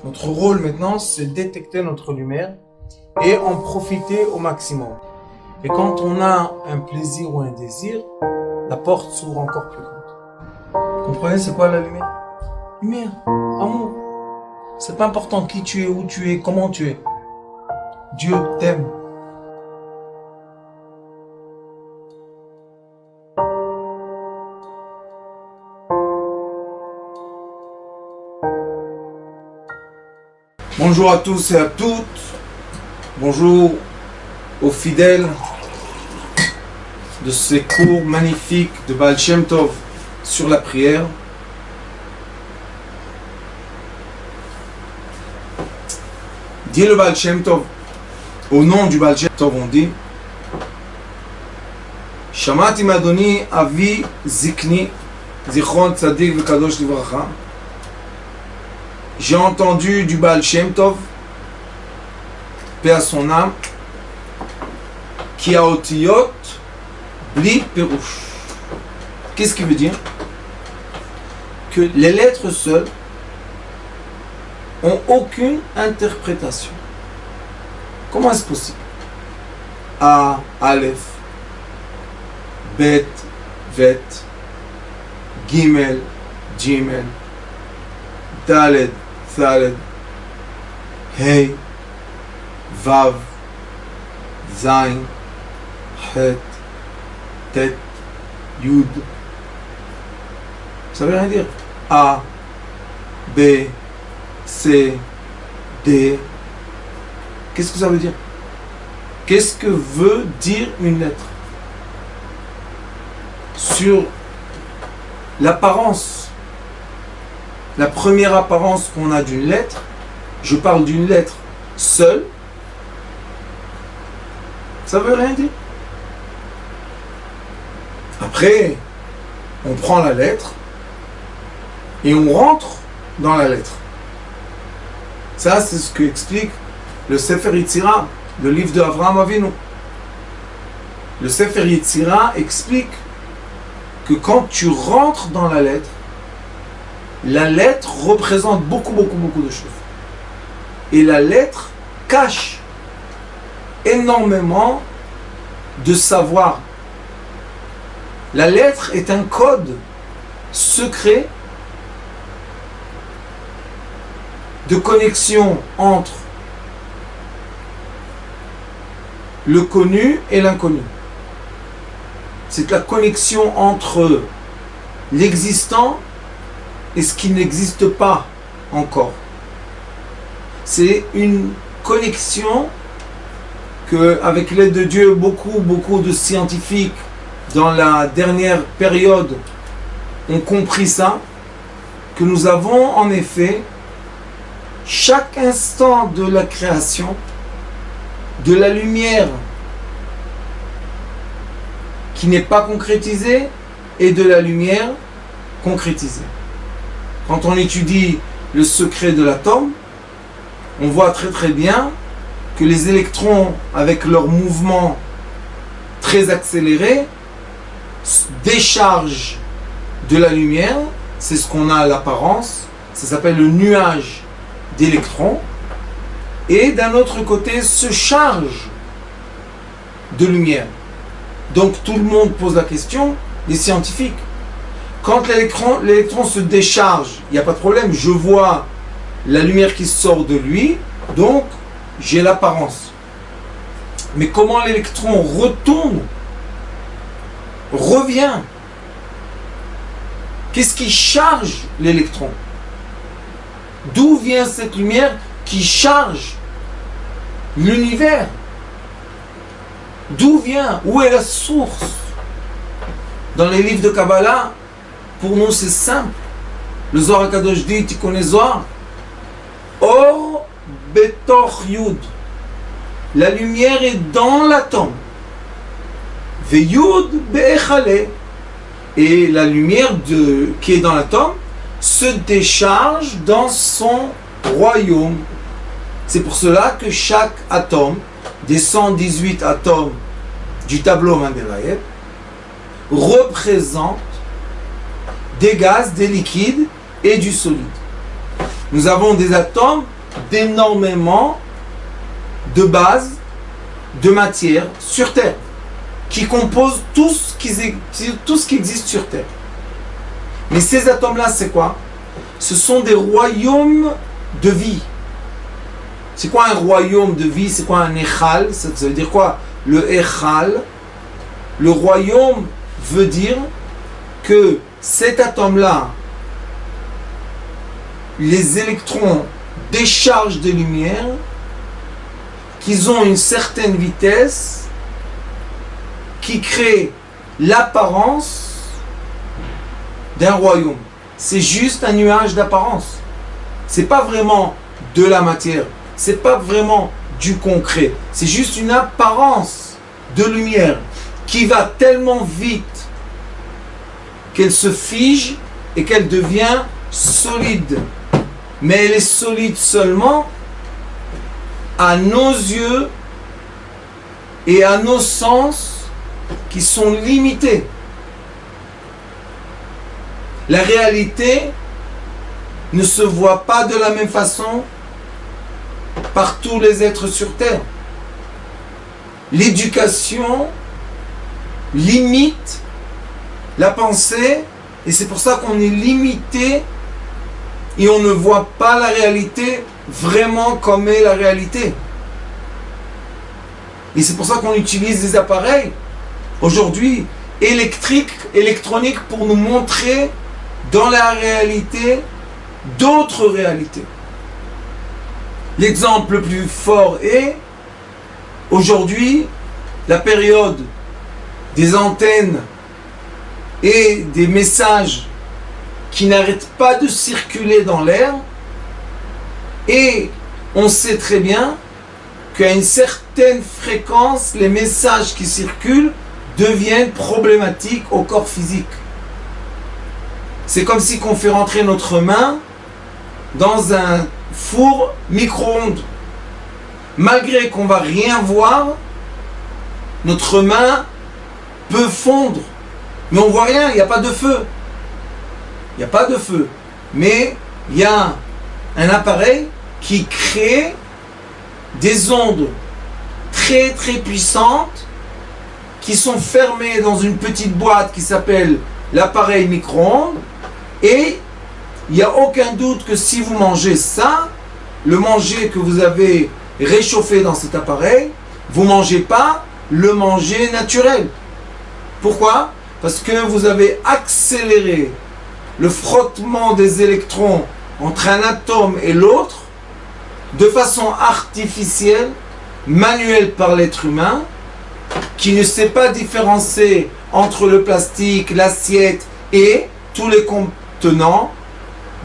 Notre rôle maintenant, c'est détecter notre lumière et en profiter au maximum. Et quand on a un plaisir ou un désir, la porte s'ouvre encore plus grande. Vous comprenez, c'est quoi la lumière? Lumière, amour. C'est pas important qui tu es, où tu es, comment tu es. Dieu t'aime. Bonjour à tous et à toutes. Bonjour aux fidèles de ces cours magnifiques de Baal Shem Tov sur la prière. Dit le Baal Shem Tov, au nom du Baal Shem Tov, on dit Shamati Madoni Avi Zikni Zichron Tzadik Vekadosh Livracha. J'ai entendu du Baal Shem Tov, paix à son âme, qui a otiyot bli perouche. Qu'est-ce qu'il veut dire? Que les lettres seules ont aucune interprétation. Comment est-ce possible? A, Aleph, Bet, Vet, Gimel, Jimel, Daled, Thaled, Hey, Vav, Zain, Het, Tet, Yud. Ça veut rien dire. A, B, C, D. Qu'est-ce que ça veut dire? Qu'est-ce que veut dire une lettre? Sur l'apparence, la première apparence qu'on a d'une lettre, je parle d'une lettre seule, ça veut rien dire. Après, on prend la lettre et on rentre dans la lettre. Ça, c'est ce que explique le Sefer Yetzira, le livre de Avraham Avinu. Le Sefer Yetzira explique que quand tu rentres dans la lettre représente beaucoup de choses. Et la lettre cache énormément de savoir. La lettre est un code secret de connexion entre le connu et l'inconnu. C'est la connexion entre l'existant et ce qui n'existe pas encore. C'est une connexion que, avec l'aide de Dieu, beaucoup de scientifiques dans la dernière période ont compris ça, que nous avons en effet chaque instant de la création de la lumière qui n'est pas concrétisée et de la lumière concrétisée. Quand on étudie le secret de l'atome, on voit très bien que les électrons, avec leur mouvement très accéléré, déchargent de la lumière. C'est ce qu'on a à l'apparence. Ça s'appelle le nuage d'électrons. Et d'un autre côté, se charge de lumière. Donc tout le monde pose la question, les scientifiques. Quand l'électron se décharge, il n'y a pas de problème, je vois la lumière qui sort de lui, donc j'ai l'apparence. Mais comment l'électron retourne, revient? Qu'est-ce qui charge l'électron? D'où vient cette lumière qui charge l'univers? D'où vient? Où est la source? Dans les livres de Kabbalah, pour nous c'est simple. Le Zohar HaKadosh dit, tu connais Zohar? Or betor yud. La lumière est dans l'atome. Ve yud be'echale. Et la lumière qui est dans l'atome se décharge dans son royaume. C'est pour cela que chaque atome, des 118 atomes du tableau Mendeleïev, représente des gaz, des liquides et du solide. Nous avons des atomes d'énormément de bases, de matière sur Terre, qui composent tout ce qui existe sur Terre. Mais ces atomes-là, c'est quoi? Ce sont des royaumes de vie. C'est quoi un royaume de vie? C'est quoi un Echal? Ça veut dire quoi? Le Echal, le royaume veut dire que cet atome-là, les électrons déchargent des lumières, qu'ils ont une certaine vitesse qui crée l'apparence d'un royaume. C'est juste un nuage d'apparence. C'est pas vraiment de la matière. C'est pas vraiment du concret. C'est juste une apparence de lumière qui va tellement vite qu'elle se fige et qu'elle devient solide. Mais elle est solide seulement à nos yeux et à nos sens qui sont limités. La réalité ne se voit pas de la même façon par tous les êtres sur Terre. L'éducation limite la pensée et c'est pour ça qu'on est limité et on ne voit pas la réalité vraiment comme est la réalité. Et c'est pour ça qu'on utilise des appareils aujourd'hui électroniques pour nous montrer dans la réalité d'autres réalités. L'exemple le plus fort est aujourd'hui la période des antennes et des messages qui n'arrêtent pas de circuler dans l'air, et on sait très bien qu'à une certaine fréquence, les messages qui circulent deviennent problématiques au corps physique. C'est comme si on fait rentrer notre main dans un four micro-ondes. Malgré qu'on va rien voir, notre main peut fondre. Mais on voit rien, il n'y a pas de feu. Il n'y a pas de feu. Mais il y a un appareil qui crée des ondes très très puissantes qui sont fermées dans une petite boîte qui s'appelle l'appareil micro-ondes, et il n'y a aucun doute que si vous mangez ça, le manger que vous avez réchauffé dans cet appareil, vous ne mangez pas le manger naturel. Pourquoi? Parce que vous avez accéléré le frottement des électrons entre un atome et l'autre de façon artificielle, manuelle par l'être humain, qui ne sait pas différencier entre le plastique, l'assiette et tous les contenants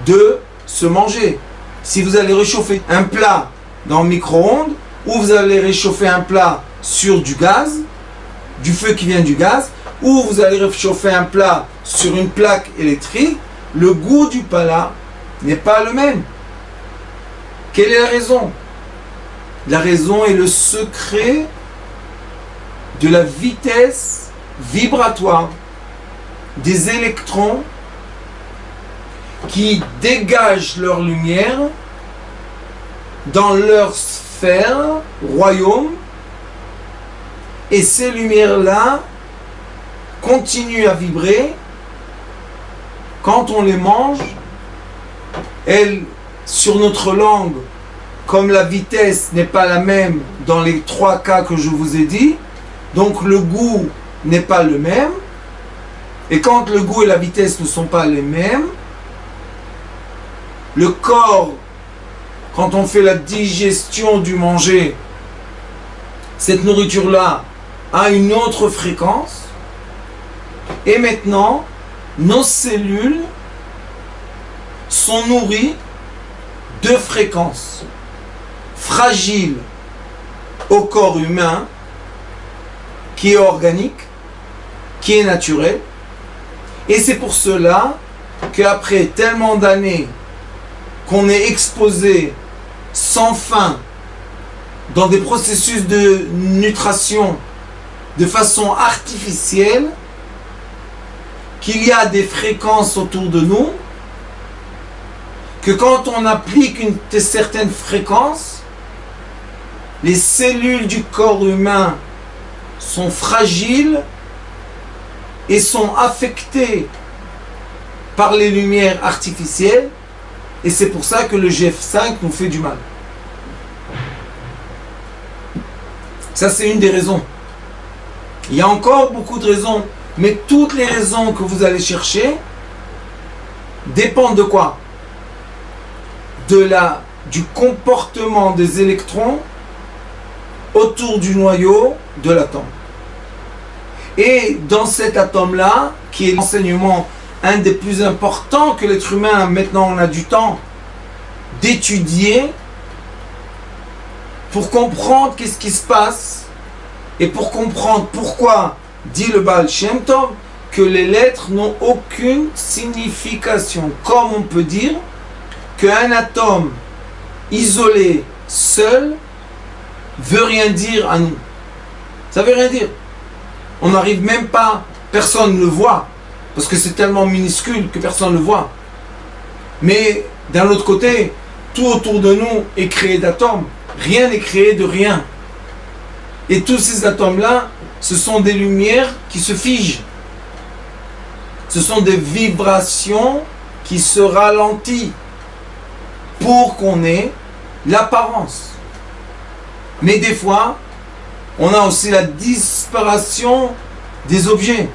de ce manger. Si vous allez réchauffer un plat dans le micro-ondes, ou vous allez réchauffer un plat sur du gaz, du feu qui vient du gaz, ou vous allez réchauffer un plat sur une plaque électrique, le goût du plat n'est pas le même. Quelle est la raison? La raison est le secret de la vitesse vibratoire des électrons qui dégagent leur lumière dans leur sphère, royaume, et ces lumières-là continuent à vibrer. Quand on les mange, elles, sur notre langue, comme la vitesse n'est pas la même dans les 3 cas que je vous ai dit, donc le goût n'est pas le même, et quand le goût et la vitesse ne sont pas les mêmes, le corps, quand on fait la digestion du manger, cette nourriture-là a une autre fréquence, et maintenant, nos cellules sont nourries de fréquences fragiles au corps humain, qui est organique, qui est naturel, et c'est pour cela qu'après tellement d'années qu'on est exposé sans fin dans des processus de nutration de façon artificielle, qu'il y a des fréquences autour de nous que quand on applique une certaine fréquence, les cellules du corps humain sont fragiles et sont affectées par les lumières artificielles, et c'est pour ça que le GF5 nous fait du mal. Ça, c'est une des raisons. Il y a encore beaucoup de raisons, mais toutes les raisons que vous allez chercher dépendent de quoi? Du comportement des électrons autour du noyau de l'atome. Et dans cet atome-là, qui est l'enseignement un des plus importants que l'être humain, maintenant on a du temps d'étudier pour comprendre qu'est-ce qui se passe et pour comprendre pourquoi, dit le Baal Shem Tov, que les lettres n'ont aucune signification. Comme on peut dire qu'un atome isolé, seul, veut rien dire à nous. Ça veut rien dire. On n'arrive même pas, personne ne le voit, parce que c'est tellement minuscule que personne ne le voit. Mais d'un autre côté, tout autour de nous est créé d'atomes. Rien n'est créé de rien. Et tous ces atomes-là, ce sont des lumières qui se figent. Ce sont des vibrations qui se ralentissent pour qu'on ait l'apparence. Mais des fois, on a aussi la disparition des objets.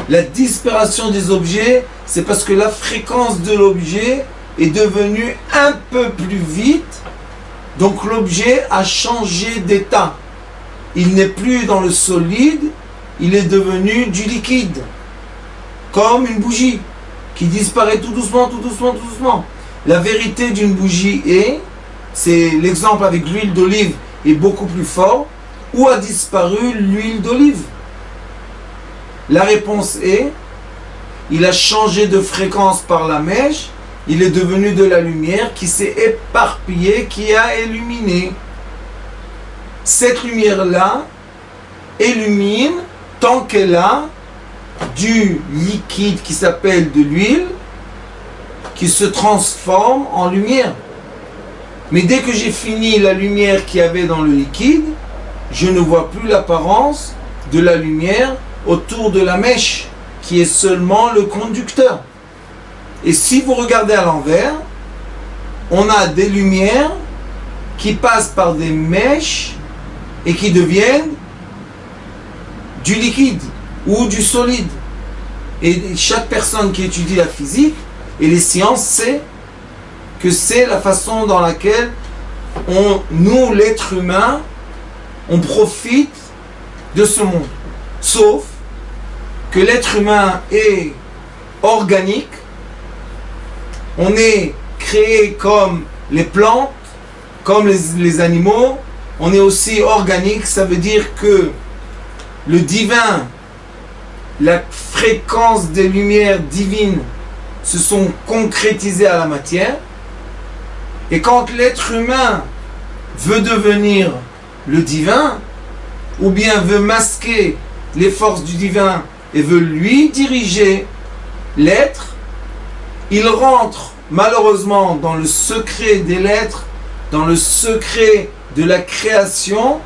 La disparition des objets, c'est parce que la fréquence de l'objet est devenue un peu plus vite, donc l'objet a changé d'état. Il n'est plus dans le solide, il est devenu du liquide, comme une bougie qui disparaît tout doucement, tout doucement, tout doucement. La vérité d'une bougie c'est l'exemple avec l'huile d'olive est beaucoup plus fort. Où a disparu l'huile d'olive? La réponse est, il a changé de fréquence par la mèche, il est devenu de la lumière qui s'est éparpillée, qui a illuminé. Cette lumière-là illumine tant qu'elle a du liquide qui s'appelle de l'huile, qui se transforme en lumière. Mais dès que j'ai fini la lumière qu'il y avait dans le liquide, je ne vois plus l'apparence de la lumière autour de la mèche, qui est seulement le conducteur. Et si vous regardez à l'envers, on a des lumières qui passent par des mèches et qui deviennent du liquide ou du solide. Et chaque personne qui étudie la physique et les sciences sait que c'est la façon dans laquelle nous, l'être humain, on profite de ce monde. Sauf que l'être humain est organique, on est créé comme les plantes, comme les animaux, on est aussi organique, ça veut dire que le divin, la fréquence des lumières divines se sont concrétisées à la matière, et quand l'être humain veut devenir le divin, ou bien veut masquer les forces du divin et veut lui diriger l'être, il rentre malheureusement dans le secret des lettres, dans le secret de la création,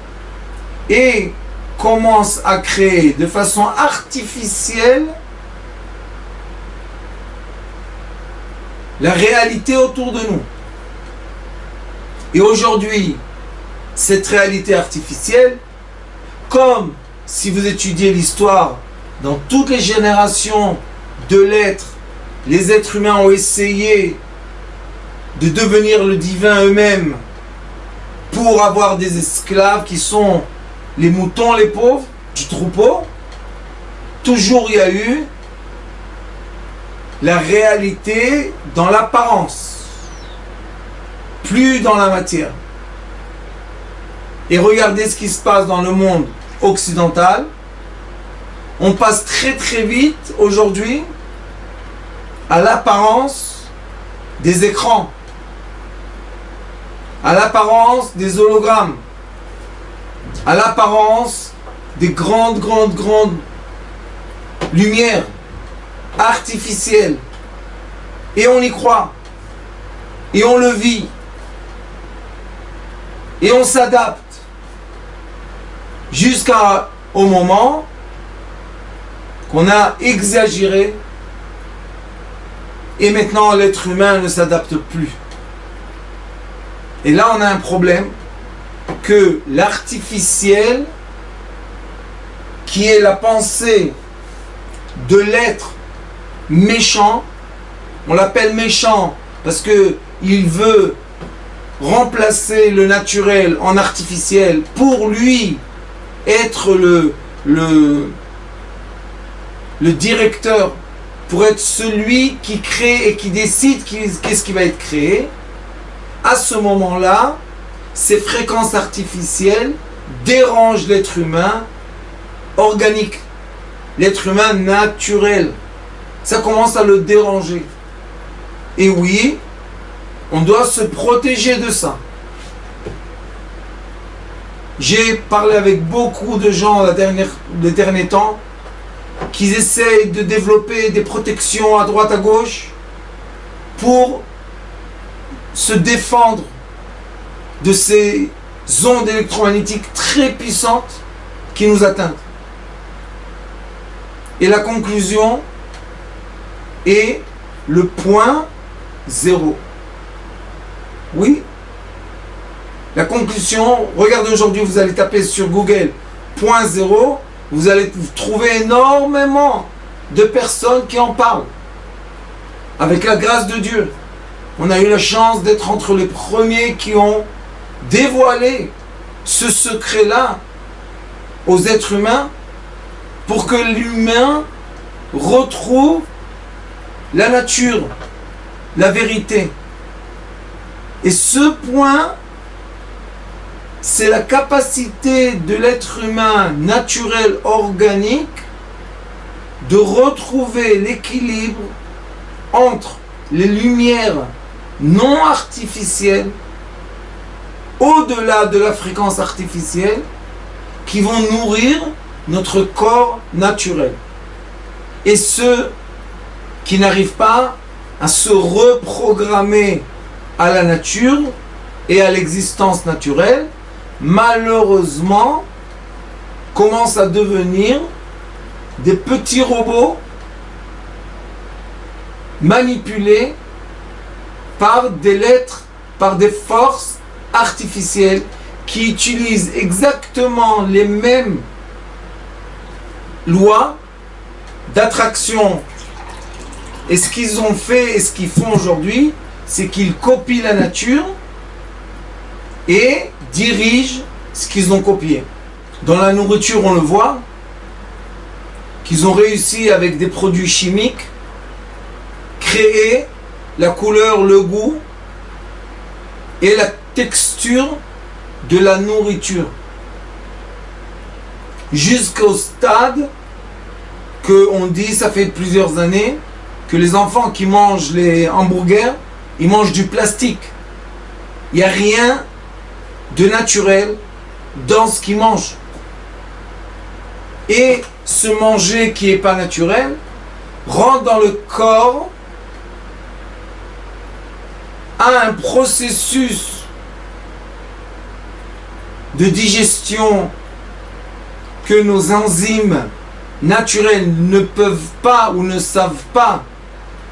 et commence à créer de façon artificielle la réalité autour de nous. Et aujourd'hui, cette réalité artificielle, comme si vous étudiez l'histoire, dans toutes les générations de l'être, les êtres humains ont essayé de devenir le divin eux-mêmes pour avoir des esclaves qui sont les moutons, les pauvres du troupeau. Toujours il y a eu la réalité dans l'apparence, plus dans la matière. Et regardez ce qui se passe dans le monde occidental. On passe très très vite aujourd'hui à l'apparence des écrans, à l'apparence des hologrammes, à l'apparence des grandes lumières artificielles. Et on y croit. et on le vit et on s'adapte jusqu'au moment qu'on a exagéré et maintenant l'être humain ne s'adapte plus. Et là on a un problème que l'artificiel, qui est la pensée de l'être méchant, on l'appelle méchant parce que il veut remplacer le naturel en artificiel pour lui être le directeur, pour être celui qui crée et qui décide qu'est-ce qui va être créé. À ce moment-là, ces fréquences artificielles dérangent l'être humain organique, l'être humain naturel. Ça commence à le déranger. Et oui, on doit se protéger de ça. J'ai parlé avec beaucoup de gens les derniers temps qui essayent de développer des protections à droite à gauche pour se défendre de ces ondes électromagnétiques très puissantes qui nous atteignent. Et la conclusion est le point zéro. Oui. La conclusion, regardez aujourd'hui, vous allez taper sur Google point zéro, vous allez trouver énormément de personnes qui en parlent. Avec la grâce de Dieu, on a eu la chance d'être entre les premiers qui ont dévoilé ce secret-là aux êtres humains pour que l'humain retrouve la nature, la vérité. Et ce point, c'est la capacité de l'être humain naturel, organique, de retrouver l'équilibre entre les lumières non artificielles, au-delà de la fréquence artificielle, qui vont nourrir notre corps naturel. Et ceux qui n'arrivent pas à se reprogrammer à la nature et à l'existence naturelle, malheureusement, commencent à devenir des petits robots manipulés par des lettres, par des forces artificielles qui utilisent exactement les mêmes lois d'attraction. Et ce qu'ils ont fait et ce qu'ils font aujourd'hui, c'est qu'ils copient la nature et dirigent ce qu'ils ont copié. Dans la nourriture, on le voit, qu'ils ont réussi avec des produits chimiques, créer la couleur, le goût et la texture de la nourriture. Jusqu'au stade qu'on dit, ça fait plusieurs années, que les enfants qui mangent les hamburgers, ils mangent du plastique. Il n'y a rien de naturel dans ce qu'ils mangent. Et ce manger qui n'est pas naturel rentre dans le corps à un processus de digestion que nos enzymes naturelles ne peuvent pas ou ne savent pas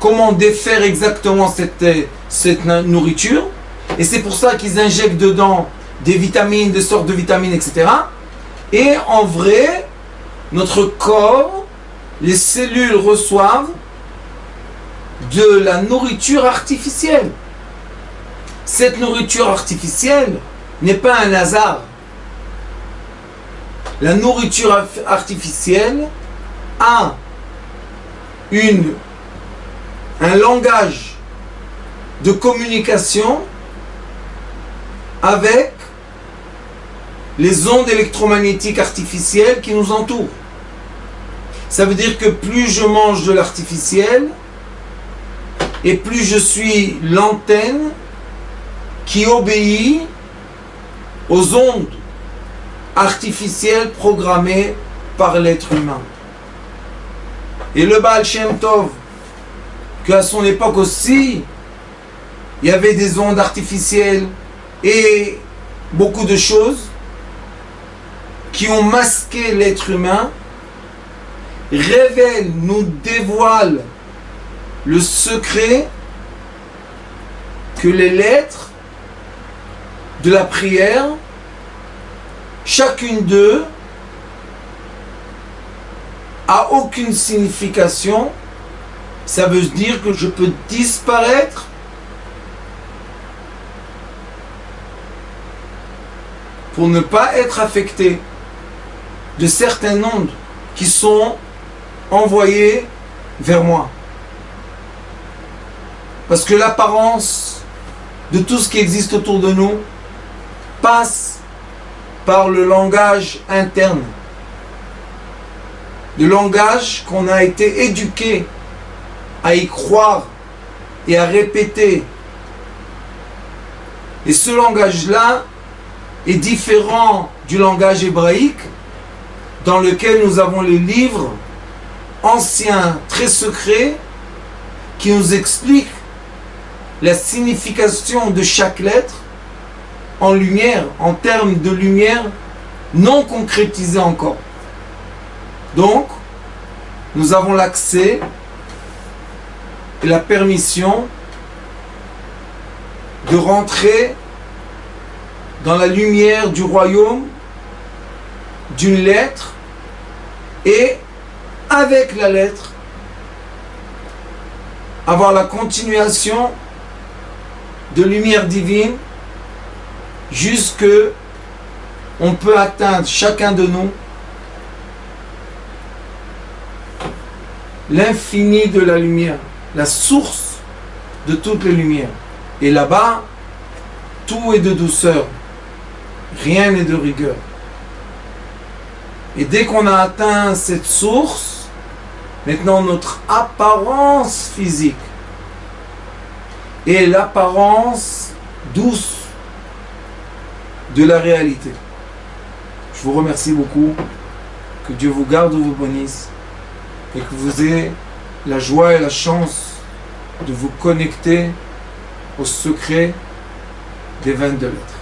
comment défaire exactement cette nourriture. Et c'est pour ça qu'ils injectent dedans des vitamines, des sortes de vitamines, etc. Et en vrai, notre corps, les cellules reçoivent de la nourriture artificielle. Cette nourriture artificielle n'est pas un hasard. La nourriture artificielle a un langage de communication avec les ondes électromagnétiques artificielles qui nous entourent. Ça veut dire que plus je mange de l'artificiel et plus je suis l'antenne qui obéit aux ondes artificielles programmées par l'être humain. Et le Baal Shem Tov, qu'à son époque aussi, il y avait des ondes artificielles et beaucoup de choses qui ont masqué l'être humain, révèlent, nous dévoilent le secret que les lettres de la prière, chacune d'eux, a aucune signification. Ça veut dire que je peux disparaître pour ne pas être affecté de certaines ondes qui sont envoyées vers moi. Parce que l'apparence de tout ce qui existe autour de nous passe par le langage interne. Le langage qu'on a été éduqué à y croire et à répéter. Et ce langage-là est différent du langage hébraïque dans lequel nous avons les livres anciens, très secrets, qui nous expliquent la signification de chaque lettre en lumière, en termes de lumière non concrétisée encore. Donc, nous avons l'accès et la permission de rentrer dans la lumière du royaume d'une lettre et avec la lettre avoir la continuation de lumière divine jusque on peut atteindre chacun de nous l'infini de la lumière, la source de toutes les lumières. Et là-bas, tout est de douceur, rien n'est de rigueur. Et dès qu'on a atteint cette source, maintenant notre apparence physique est l'apparence douce de la réalité. Je vous remercie beaucoup. Que Dieu vous garde ou vous bénisse. Et que vous ayez la joie et la chance de vous connecter au secret des 22 lettres.